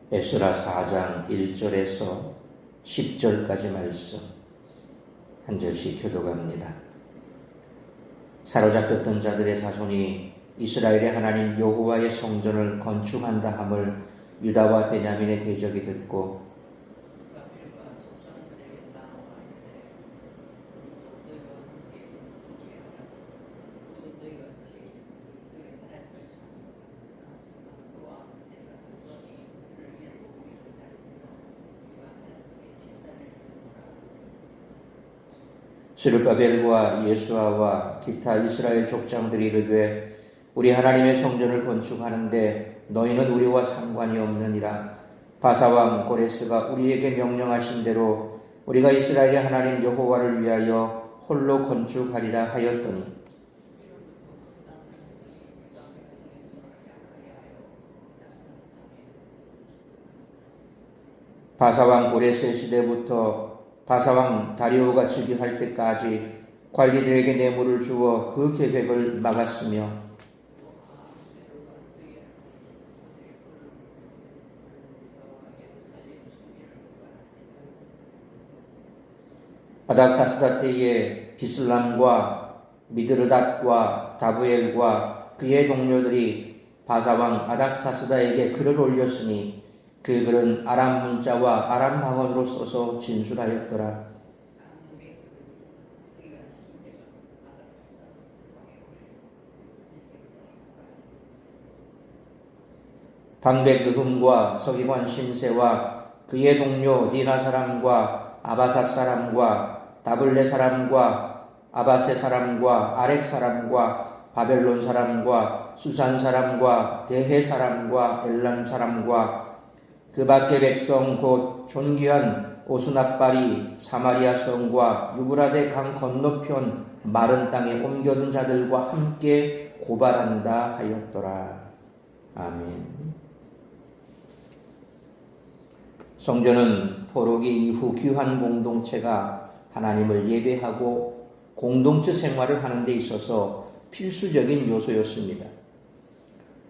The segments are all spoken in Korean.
에스라 4장 1절에서 10절까지 말씀 한 절씩 교독합니다. 사로잡혔던 자들의 자손이 이스라엘의 하나님 여호와의 성전을 건축한다 함을 유다와 베냐민의 대적이 듣고 스룹바벨과 예수아와 기타 이스라엘 족장들이 이르되 우리 하나님의 성전을 건축하는데 너희는 우리와 상관이 없느니라. 바사왕 고레스가 우리에게 명령하신 대로 우리가 이스라엘의 하나님 여호와를 위하여 홀로 건축하리라 하였더니 바사왕 고레스의 시대부터 바사왕 다리오가 즉위할 때까지 관리들에게 뇌물을 주어 그 계획을 막았으며 아닥사스다 때에 비슬람과 미드르닷과 다부엘과 그의 동료들이 바사왕 아닥사스다에게 글을 올렸으니 그 글은 아람 문자와 아람 방언으로 써서 진술하였더라. 방백 르흠과 서기관 심세와 그의 동료 디나 사람과 아바사 사람과 다블레 사람과 아바세 사람과 아렉 사람과 바벨론 사람과 수산 사람과 대해 사람과 엘람 사람과 그 밖의 백성 곧 존귀한 오스납발이 사마리아 성과 유브라데 강 건너편 마른 땅에 옮겨둔 자들과 함께 고발한다 하였더라. 아멘. 성전은 포로기 이후 귀한 공동체가 하나님을 예배하고 공동체 생활을 하는 데 있어서 필수적인 요소였습니다.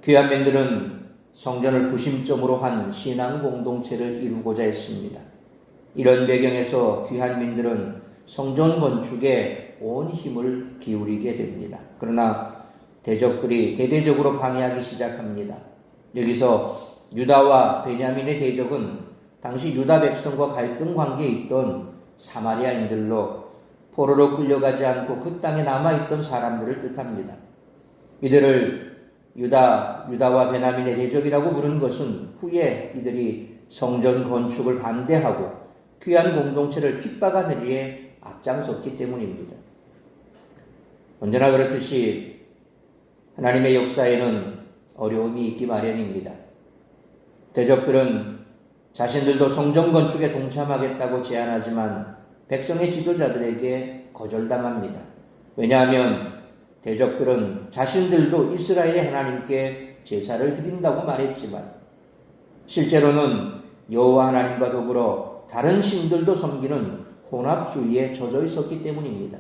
귀한민들은 성전을 구심점으로 한 신앙 공동체를 이루고자 했습니다. 이런 배경에서 귀한민들은 성전 건축에 온 힘을 기울이게 됩니다. 그러나 대적들이 대대적으로 방해하기 시작합니다. 여기서 유다와 베냐민의 대적은 당시 유다 백성과 갈등 관계에 있던 사마리아인들로 포로로 끌려가지 않고 그 땅에 남아있던 사람들을 뜻합니다. 이들을 유다와 베냐민의 대적이라고 부른 것은 후에 이들이 성전 건축을 반대하고 귀한 공동체를 핍박한 일에 앞장섰기 때문입니다. 언제나 그렇듯이 하나님의 역사에는 어려움이 있기 마련입니다. 대적들은 자신들도 성전 건축에 동참하겠다고 제안하지만 백성의 지도자들에게 거절당합니다. 왜냐하면 대적들은 자신들도 이스라엘의 하나님께 제사를 드린다고 말했지만 실제로는 여호와 하나님과 더불어 다른 신들도 섬기는 혼합주의에 젖어 있었기 때문입니다.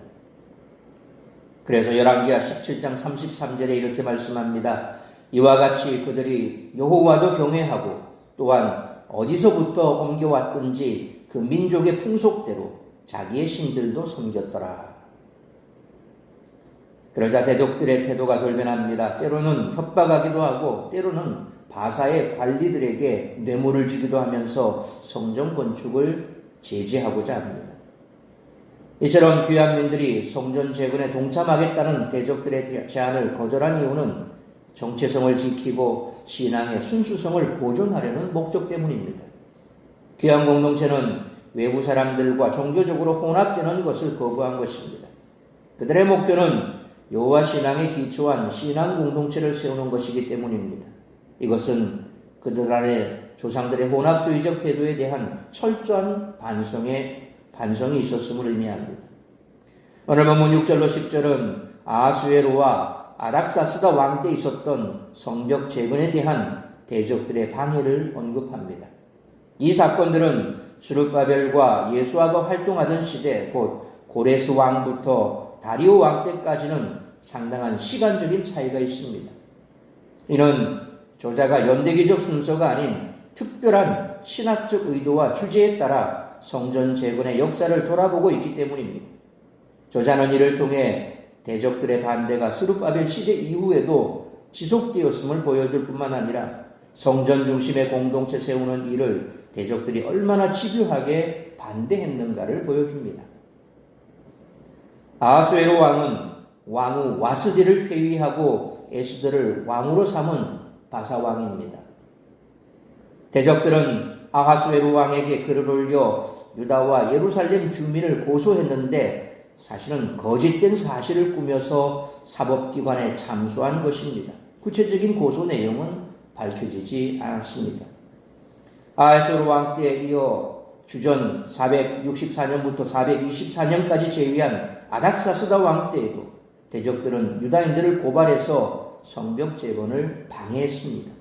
그래서 열왕기하 17장 33절에 이렇게 말씀합니다. 이와 같이 그들이 여호와도 경외하고 또한 어디서부터 옮겨왔든지 그 민족의 풍속대로 자기의 신들도 섬겼더라. 그러자 대적들의 태도가 돌변합니다. 때로는 협박하기도 하고 때로는 바사의 관리들에게 뇌물을 주기도 하면서 성전 건축을 제지하고자 합니다. 이처럼 귀한 민들이 성전 재건에 동참하겠다는 대적들의 제안을 거절한 이유는 정체성을 지키고 신앙의 순수성을 보존하려는 목적 때문입니다. 귀한 공동체는 외부 사람들과 종교적으로 혼합되는 것을 거부한 것입니다. 그들의 목표는 여호와 신앙에 기초한 신앙 공동체를 세우는 것이기 때문입니다. 이것은 그들 안에 조상들의 혼합주의적 태도에 대한 철저한 반성이 있었음을 의미합니다. 오늘 본문 6절로 10절은 아하수에로와 아닥사스다 왕 때 있었던 성벽 재건에 대한 대적들의 방해를 언급합니다. 이 사건들은 스룹바벨과 예수아가 활동하던 시대 곧 고레스 왕부터 다리오 왕 때까지는 상당한 시간적인 차이가 있습니다. 이는 저자가 연대기적 순서가 아닌 특별한 신학적 의도와 주제에 따라 성전 재건의 역사를 돌아보고 있기 때문입니다. 저자는 이를 통해 대적들의 반대가 스룹바벨 시대 이후에도 지속되었음을 보여줄 뿐만 아니라 성전 중심의 공동체 세우는 일을 대적들이 얼마나 집요하게 반대했는가를 보여줍니다. 아하수에로 왕은 왕후 와스디를 폐위하고 에스더를 왕으로 삼은 바사왕입니다. 대적들은 아하수에로 왕에게 글을 올려 유다와 예루살렘 주민을 고소했는데 사실은 거짓된 사실을 꾸며서 사법기관에 참소한 것입니다. 구체적인 고소 내용은 밝혀지지 않았습니다. 아하수에로 왕 때에 이어 주전 464년부터 424년까지 재위한 아닥사스다 왕 때에도 대적들은 유다인들을 고발해서 성벽 재건을 방해했습니다.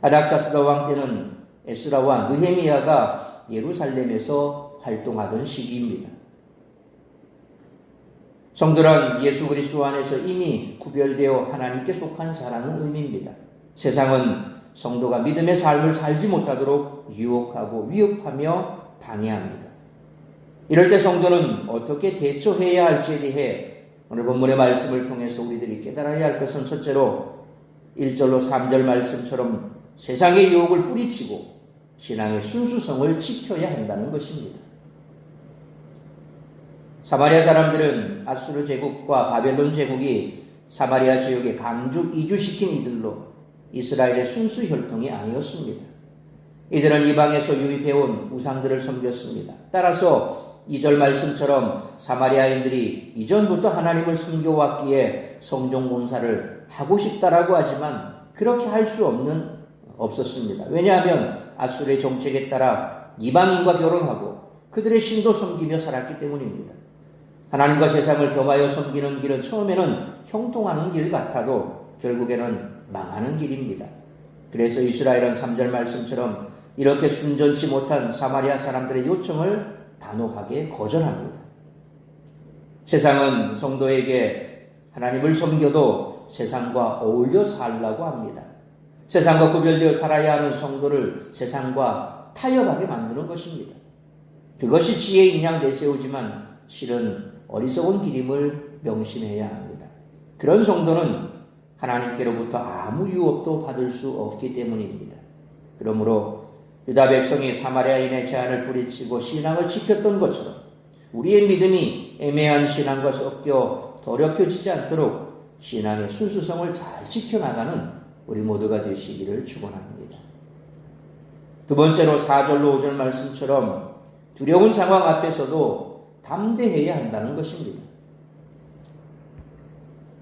아닥사스다 왕 때는 에스라와 느헤미야가 예루살렘에서 활동하던 시기입니다. 성도란 예수 그리스도 안에서 이미 구별되어 하나님께 속한 자라는 의미입니다. 세상은 성도가 믿음의 삶을 살지 못하도록 유혹하고 위협하며 방해합니다. 이럴 때 성도는 어떻게 대처해야 할지에 대해 오늘 본문의 말씀을 통해서 우리들이 깨달아야 할 것은 첫째로 1절로 3절 말씀처럼 세상의 유혹을 뿌리치고 신앙의 순수성을 지켜야 한다는 것입니다. 사마리아 사람들은 아수르 제국과 바벨론 제국이 사마리아 지역에 강주 이주시킨 이들로 이스라엘의 순수 혈통이 아니었습니다. 이들은 이방에서 유입해온 우상들을 섬겼습니다. 따라서 2절 말씀처럼 사마리아인들이 이전부터 하나님을 섬겨왔기에 성전 공사를 하고 싶다라고 하지만 그렇게 할 수 없었습니다. 왜냐하면 아수르의 정책에 따라 이방인과 결혼하고 그들의 신도 섬기며 살았기 때문입니다. 하나님과 세상을 겸하여 섬기는 길은 처음에는 형통하는 길 같아도 결국에는 망하는 길입니다. 그래서 이스라엘은 3절 말씀처럼 이렇게 순전치 못한 사마리아 사람들의 요청을 단호하게 거절합니다. 세상은 성도에게 하나님을 섬겨도 세상과 어울려 살라고 합니다. 세상과 구별되어 살아야 하는 성도를 세상과 타협하게 만드는 것입니다. 그것이 지혜인 양 내세우지만 실은 어리석은 길임을 명심해야 합니다. 그런 성도는 하나님께로부터 아무 유업도 받을 수 없기 때문입니다. 그러므로 유다 백성이 사마리아인의 제안을 뿌리치고 신앙을 지켰던 것처럼 우리의 믿음이 애매한 신앙과 섞여 더럽혀지지 않도록 신앙의 순수성을 잘 지켜나가는 우리 모두가 되시기를 축원합니다. 두 번째로 4절로 5절 말씀처럼 두려운 상황 앞에서도 담대해야 한다는 것입니다.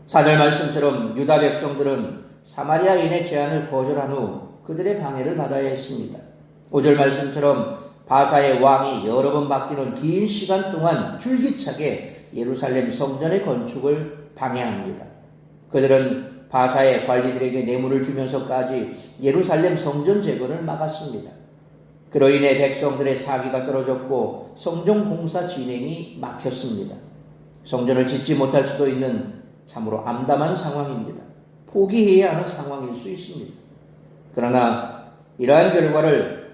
4절 말씀처럼 유다 백성들은 사마리아인의 제안을 거절한 후 그들의 방해를 받아야 했습니다. 5절 말씀처럼 바사의 왕이 여러 번 바뀌는 긴 시간 동안 줄기차게 예루살렘 성전의 건축을 방해합니다. 그들은 바사의 관리들에게 뇌물을 주면서까지 예루살렘 성전 재건을 막았습니다. 그로 인해 백성들의 사기가 떨어졌고 성전 공사 진행이 막혔습니다. 성전을 짓지 못할 수도 있는 참으로 암담한 상황입니다. 포기해야 하는 상황일 수 있습니다. 그러나 이러한 결과를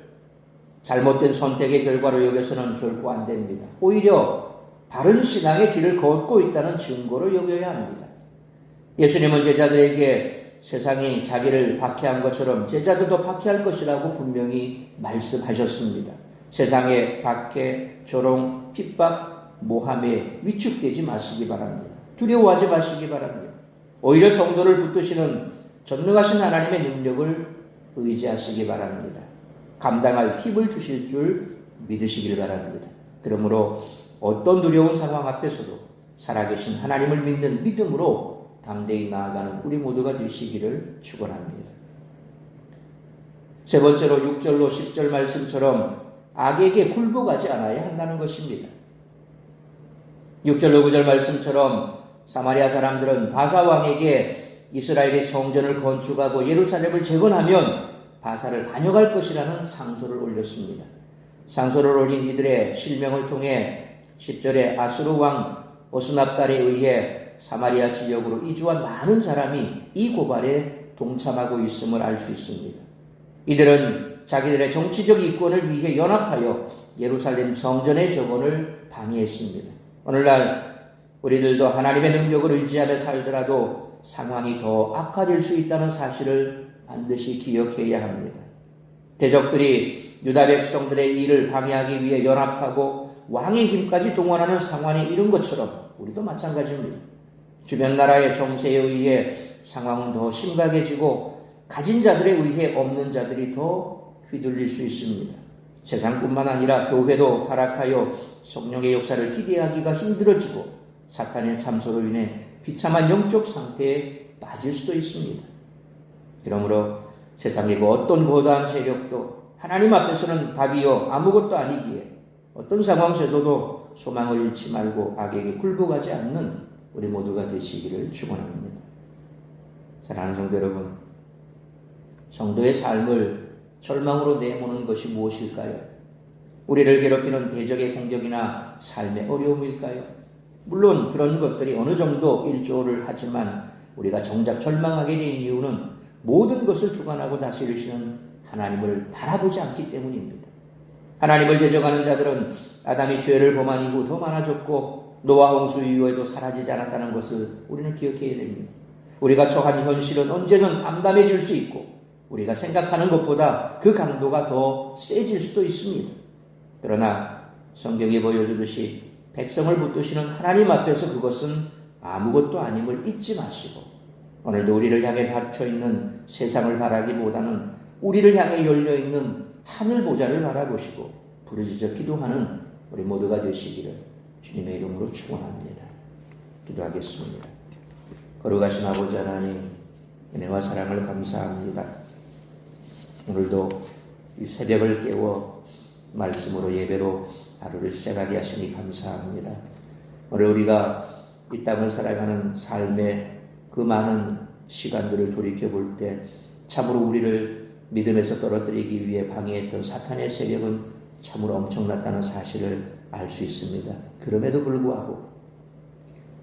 잘못된 선택의 결과로 여겨서는 결코 안 됩니다. 오히려 바른 신앙의 길을 걷고 있다는 증거로 여겨야 합니다. 예수님은 제자들에게 세상이 자기를 박해한 것처럼 제자들도 박해할 것이라고 분명히 말씀하셨습니다. 세상의 박해, 조롱, 핍박, 모함에 위축되지 마시기 바랍니다. 두려워하지 마시기 바랍니다. 오히려 성도를 붙드시는 전능하신 하나님의 능력을 의지하시기 바랍니다. 감당할 힘을 주실 줄 믿으시길 바랍니다. 그러므로 어떤 두려운 상황 앞에서도 살아계신 하나님을 믿는 믿음으로 담대히 나아가는 우리 모두가 되시기를 축원합니다. 세 번째로 6절로 10절 말씀처럼 악에게 굴복하지 않아야 한다는 것입니다. 6절로 9절 말씀처럼 사마리아 사람들은 바사 왕에게 이스라엘의 성전을 건축하고 예루살렘을 재건하면 바사를 반역할 것이라는 상소를 올렸습니다. 상소를 올린 이들의 실명을 통해 10절에 아수르 왕 오스납달에 의해 사마리아 지역으로 이주한 많은 사람이 이 고발에 동참하고 있음을 알 수 있습니다. 이들은 자기들의 정치적 이권을 위해 연합하여 예루살렘 성전의 정원을 방해했습니다. 오늘날 우리들도 하나님의 능력을 의지하며 살더라도 상황이 더 악화될 수 있다는 사실을 반드시 기억해야 합니다. 대적들이 유다 백성들의 일을 방해하기 위해 연합하고 왕의 힘까지 동원하는 상황에 이른 것처럼 우리도 마찬가지입니다. 주변 나라의 정세에 의해 상황은 더 심각해지고 가진 자들에 의해 없는 자들이 더 휘둘릴 수 있습니다. 세상뿐만 아니라 교회도 타락하여 성령의 역사를 기대하기가 힘들어지고 사탄의 참소로 인해 비참한 영적 상태에 빠질 수도 있습니다. 그러므로 세상의 그 어떤 거대한 세력도 하나님 앞에서는 밥이요 아무것도 아니기에 어떤 상황 세도도 소망을 잃지 말고 악에게 굴복하지 않는 우리 모두가 되시기를 축원합니다. 사랑하는 성도 여러분, 성도의 삶을 절망으로 내모는 것이 무엇일까요? 우리를 괴롭히는 대적의 공격이나 삶의 어려움일까요? 물론 그런 것들이 어느 정도 일조를 하지만 우리가 정작 절망하게 된 이유는 모든 것을 주관하고 다스리시는 하나님을 바라보지 않기 때문입니다. 하나님을 대적하는 자들은 아담이 죄를 범한 이후 더 많아졌고 노아 홍수 이후에도 사라지지 않았다는 것을 우리는 기억해야 됩니다. 우리가 처한 현실은 언제든 암담해질 수 있고 우리가 생각하는 것보다 그 강도가 더 세질 수도 있습니다. 그러나 성경이 보여주듯이 백성을 붙드시는 하나님 앞에서 그것은 아무것도 아님을 잊지 마시고 오늘도 우리를 향해 닫혀있는 세상을 바라기보다는 우리를 향해 열려있는 하늘 보좌를 바라보시고 부르짖어 기도하는 우리 모두가 되시기를 주님의 이름으로 축원합니다. 기도하겠습니다. 거룩하신 아버지 하나님, 은혜와 사랑을 감사합니다. 오늘도 이 새벽을 깨워 말씀으로 예배로 하루를 시작하게 하시니 감사합니다. 오늘 우리가 이 땅을 살아가는 삶의 그 많은 시간들을 돌이켜볼 때 참으로 우리를 믿음에서 떨어뜨리기 위해 방해했던 사탄의 세력은 참으로 엄청났다는 사실을 알 수 있습니다. 그럼에도 불구하고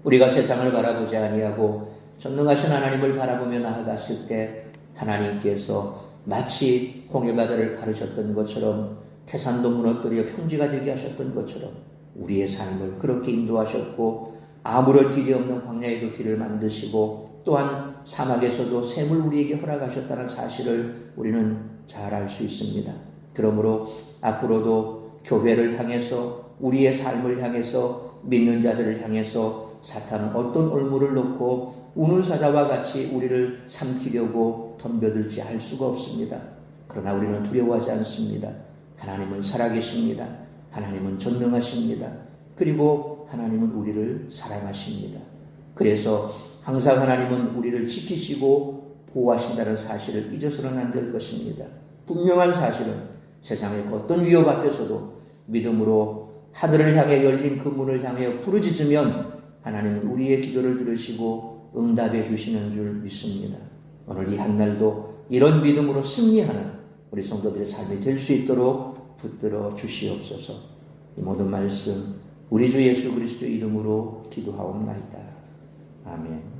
우리가 세상을 바라보지 아니하고 전능하신 하나님을 바라보며 나아갔을 때 하나님께서 마치 홍해바다를 가르셨던 것처럼 태산도 무너뜨려 평지가 되게 하셨던 것처럼 우리의 삶을 그렇게 인도하셨고 아무런 길이 없는 광야에도 길을 만드시고 또한 사막에서도 샘을 우리에게 허락하셨다는 사실을 우리는 잘 알 수 있습니다. 그러므로 앞으로도 교회를 향해서 우리의 삶을 향해서 믿는 자들을 향해서 사탄은 어떤 올무를 놓고 우는 사자와 같이 우리를 삼키려고 덤벼들지 알 수가 없습니다. 그러나 우리는 두려워하지 않습니다. 하나님은 살아계십니다. 하나님은 전능하십니다. 그리고 하나님은 우리를 사랑하십니다. 그래서 항상 하나님은 우리를 지키시고 보호하신다는 사실을 잊어서는 안 될 것입니다. 분명한 사실은 세상의 어떤 위협 앞에서도 믿음으로 하늘을 향해 열린 그 문을 향해 부르짖으면 하나님은 우리의 기도를 들으시고 응답해 주시는 줄 믿습니다. 오늘 이 한날도 이런 믿음으로 승리하는 우리 성도들의 삶이 될 수 있도록 붙들어 주시옵소서. 이 모든 말씀 우리 주 예수 그리스도의 이름으로 기도하옵나이다. 아멘.